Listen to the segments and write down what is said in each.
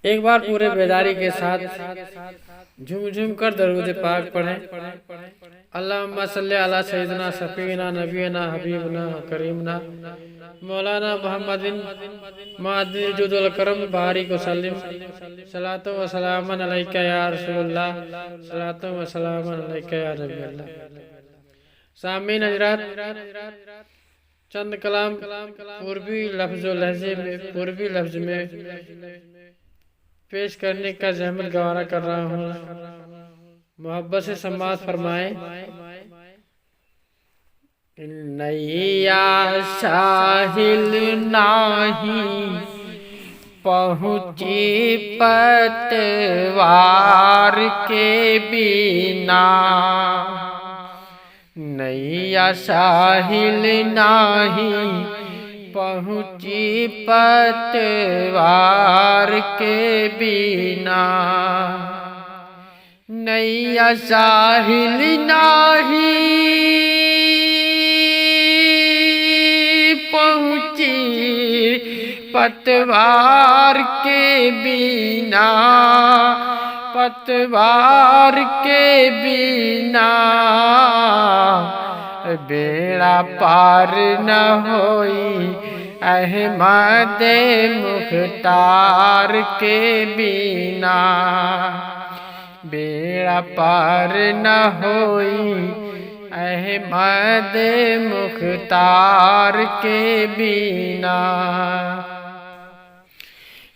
एक बार पूरे बेदारी के साथ झूम झूम कर दरूद पाक पढ़ें। अल्लाहुम्मा सल्ली अला सय्यिदना शफीना नबीना हबीबना करीमना मौलाना मुहम्मदिन मुअद्दिल जुदुल करम बारिक वसल्लिम सलातो व सलामन अलैका या रसूलुल्लाह सलातो व सलामन अलैका या नबी अल्लाह। सामीन हजरात, चंद कलाम पूर्वी लफ्ज़ व लहजे में पूर्वी लफ्ज़ में पेश करने का जहमत गवारा कर रहा हूँ। मोहब्बत से समाअत फरमाएं। नैया साहिल नाही पहुँची पतवार के बिना, नैया साहिल नाही पहुँची पतवार के बिना, नैया साहिल नाही पहुँची पतवार के बिना, पतवार के बिना बेड़ा पार न होई अहमद मुख्तार के बिना, बेड़ा पार न होई अहमद मुख्तार के बिना।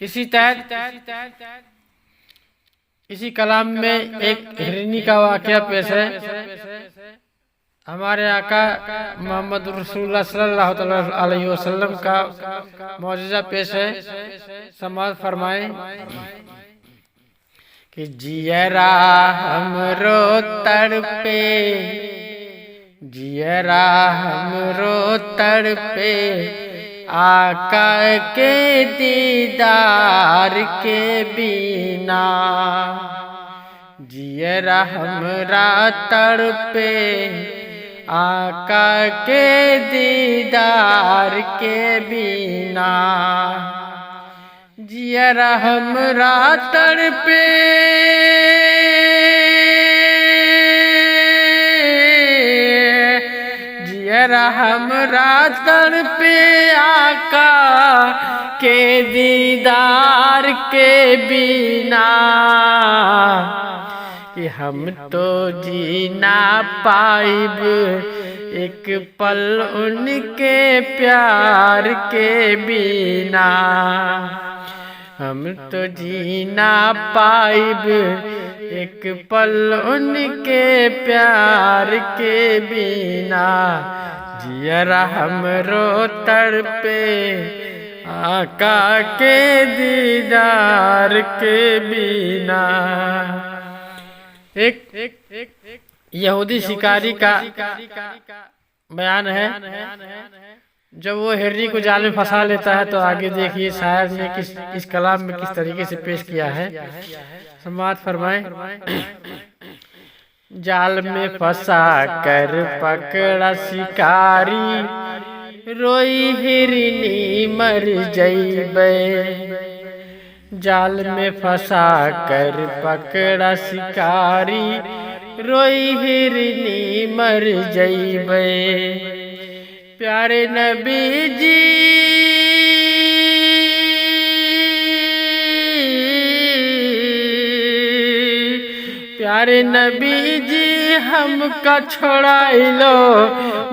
इसी इसी कलाम में एक हिरनी का वाक़या पेश है। हमारे आका मोहम्मद रसूलुल्लाह सल्लल्लाहु अलैहि वसल्लम का मौजज़ा पेश है। समाअत फरमाएं कि जियरा हमरो तड़पे, जियरा हमरो तड़पे आका के दीदार के बिना, जियरा हमरा तड़पे आका के दीदार के बिना, जियरा हमरा तड़पे जियरा हमरा तड़पे आका के दीदार के बिना, कि हम तो जी ना पाइब एक पल उनके प्यार के बिना, हम तो जी ना पाइब एक पल उनके प्यार के बिना, जियरा हमरो तड़पे आका के दीदार के बिना। एक यहूदी शिकारी का बयान है। जब वो हिरनी को जाल में फंसा लेता है तो आगे देखिए शायर ने इस कलाम में किस तरीके से पेश किया है। समाअत फरमाएं। जाल में फंसा कर पकड़ा शिकारी, रोई हिरनी मर जइबे, जाल में फंसा कर पकड़ा शिकारी, रोई हिरनी मर जइबे, प्यारे नबी जी प्यारे नबी जी हमका छोड़ाइलो,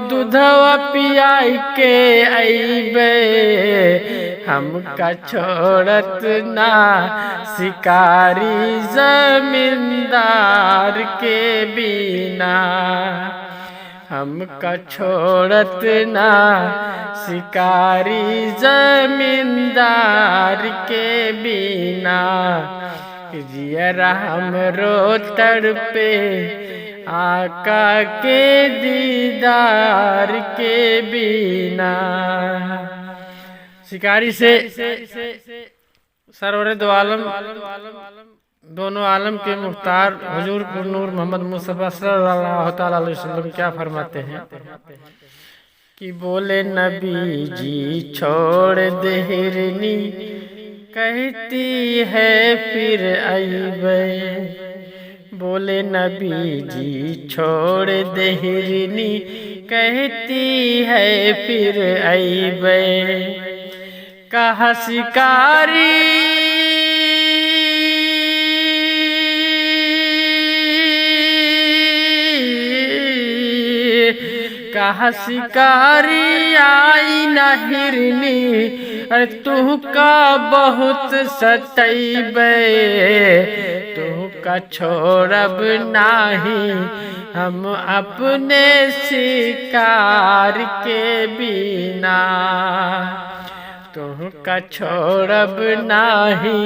दूधवा पियाई के अइबे, हमका छोड़त ना शिकारी जमींदार के बिना, हमका छोड़त ना शिकारी जमींदार के बिना, जियरा हमरो तड़पे आका के दीदार के बिना। शिकारी से सरवरे दो आलम दोनों आलम के मुख्तार हुजूर नूर मोहम्मद मुस्तफ़ा सल्लल्लाहु अलैहि वसल्लम क्या फरमाते हैं कि बोले नबी जी छोड़ दे हिरनी कहती है फिर अइबे। बोले नबी जी छोड़ दे हिरनी, कहती है फिर अइबे। कहा शिकारी कहा शिकारी आई न हिरनी, अरे तू का बहुत सतैबे। तू का छोड़ब नाही हम अपने शिकार के बिना। तू का छोड़ब नाही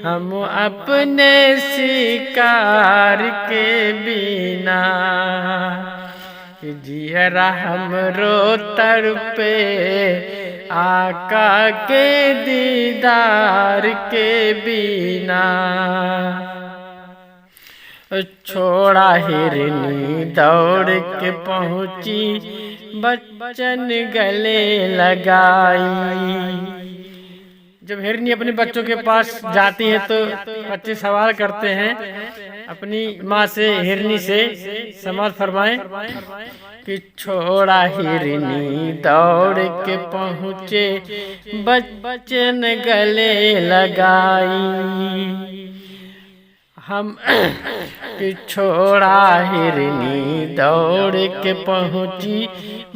हम अपने शिकार के बिना। जियरा हमरो तड़पे आका के दीदार के बिना। छोड़ा हिरनी दौड़ के पहुँची, बच्चन गले लगाई। जब हिरनी अपने बच्चों के पास जाती है तो बच्चे सवाल करते हैं अपनी माँ से, हिरनी से समाज फरमाए कि छोड़ा हिरनी दौड़ के पहुँचे, बच्चन गले लगाई। हम कि छोड़ा हिरनी दौड़ के पहुँची,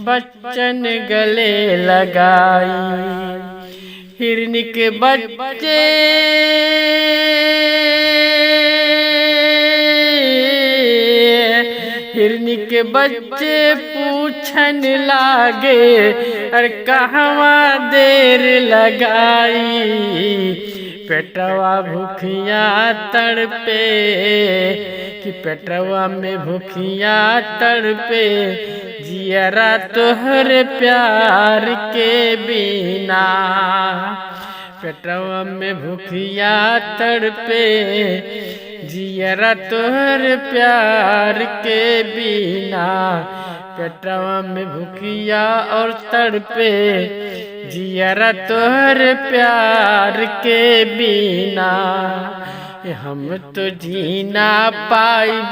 बच्चन गले लगाई। हिरनी के बच्चे हिरनी के बच्चे पूछन लागे, अरे कहवा देर लगाई। पेटवा भूखिया तड़पे कि पेटवा में भूखिया तड़पे, जियरा तोहर प्यार के बिना। पेटवा में भूखिया तड़पे, जियरा तोहर प्यार के बिना। पेटवा में भूखिया और तड़पे, जियरा तोहर प्यार के बिना। हम तो जीना पाइब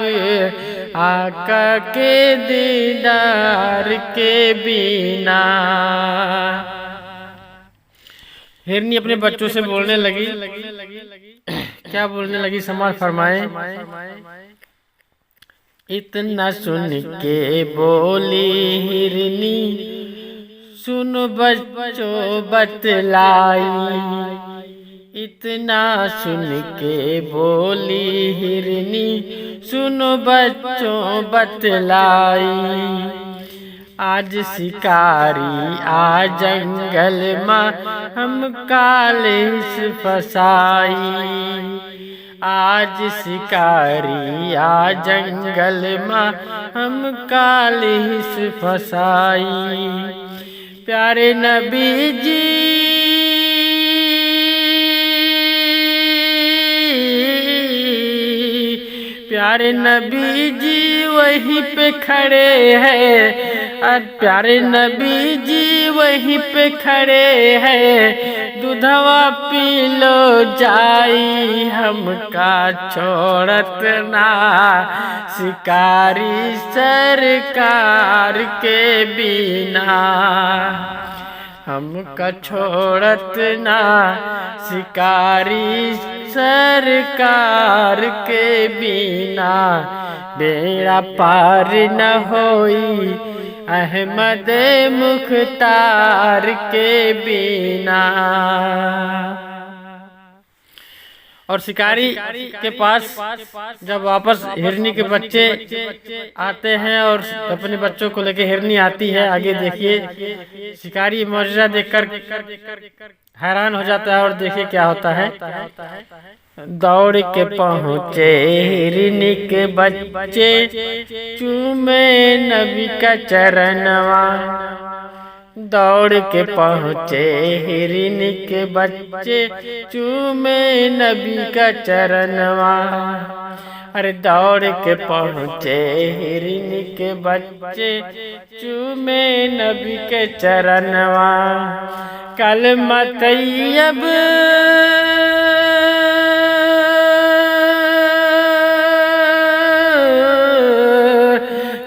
आका के दीदार के बिना। हिरनी अपने बच्चों से बोलने लगी। क्या बोलने लगी समाज फरमाए। इतना सुन के बोली हिरनी, सुनो बच्चों बतलाई। इतना सुन के बोली हिरनी, सुनो बच्चों बतलाई। आज शिकारी आ जंगल में हम कालिस फसाई। आज शिकारी आ जंगल में हम कालिस फसाई। प्यारे नबी जी प्यारे नबी जी वहीं पे खड़े हैं। प्यारे नबी जी वहीं पे खड़े हैं। दूधवा पी लो जाई हमका छोड़त ना, शिकारी सरकार के बिना। हमका छोड़त ना, शिकारी सरकार के बिना। बेड़ा पार न होई अहमद मुख्तार के बिना। और शिकारी के पास जब वापस हिरनी के बच्चे आते हैं और अपने बच्चों को लेके हिरनी आती है, आगे देखिए शिकारी मौजूदा देखकर हैरान हो जाता है। और देखिए क्या होता है। दौड़ के पहुँचे हिरनी के बच्चे, चूमे नबी का चरणवा। दौड़ के पहुँचे हिरन के बच्चे, चूमे नबी का चरणवा। अरे दौड़ के पहुँचे हिरन के बच्चे, चूमे नबी के चरणवा। कलमा तैयब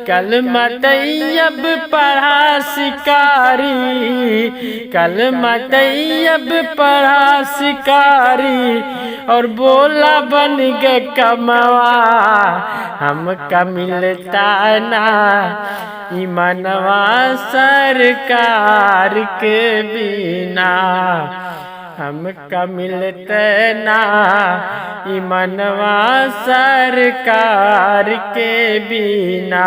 कलमा तैयब पढ़ा शिकारी, कलमा तैयब पढ़ा शिकारी, और बोला बन गए कमवा। हमका मिलता ना ईमानवा सरकार के बिना, हमका मिलते ना ईमानवा सरकार के बिना।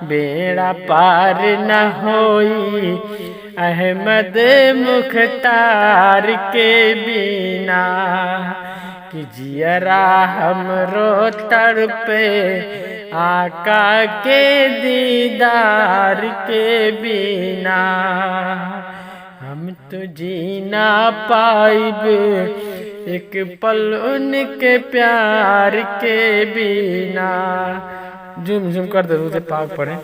बेड़ा पार न होई अहमद मुख्तार के बिना, कि जियरा हमरो तड़पे आका के दीदार के बिना। हम तो जीना पाइब एक पल उनके प्यार के बिना। झूम झूम कर दरूद पाक पढ़े।